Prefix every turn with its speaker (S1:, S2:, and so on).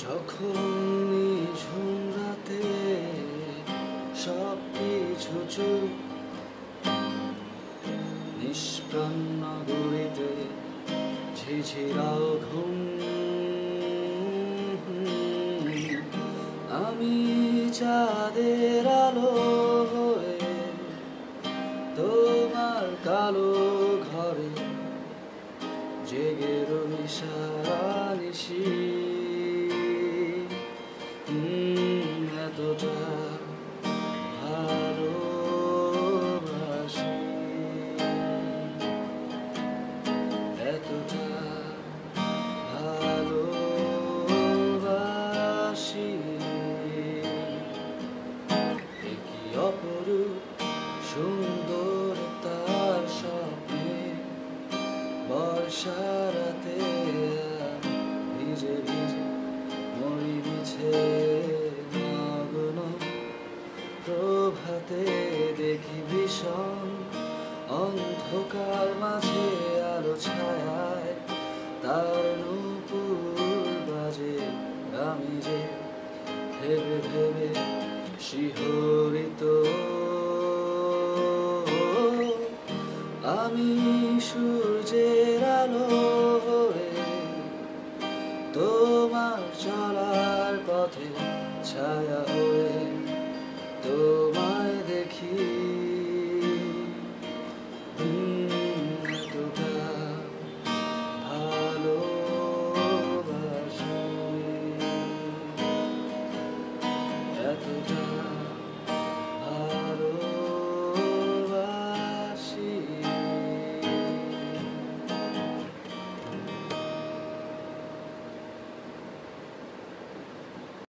S1: যখন নিঝুম রাতে সব কিছু চুপ, নিষ্প্রাণ নগরীতে ঝিঝিরাও ঘুম। আমি চাঁদের আলো হয়ে তোমার কালো ঘরে জেগে রই সারা নিশি। এতটা ভালোবাসি, এতটা ভালোবাসি। কি অপরূপ সুন্দর তার স্বপ্নে বর্ষা রাতে ভিজে ভিজে মরি মিছে মগ্ন। প্রভাতে দেখি ভীষণ অন্ধকার মাঝে আলো ছায়ায় তার নূপুর বাজে। আমি যে ভেবে ভেবে শিহরিত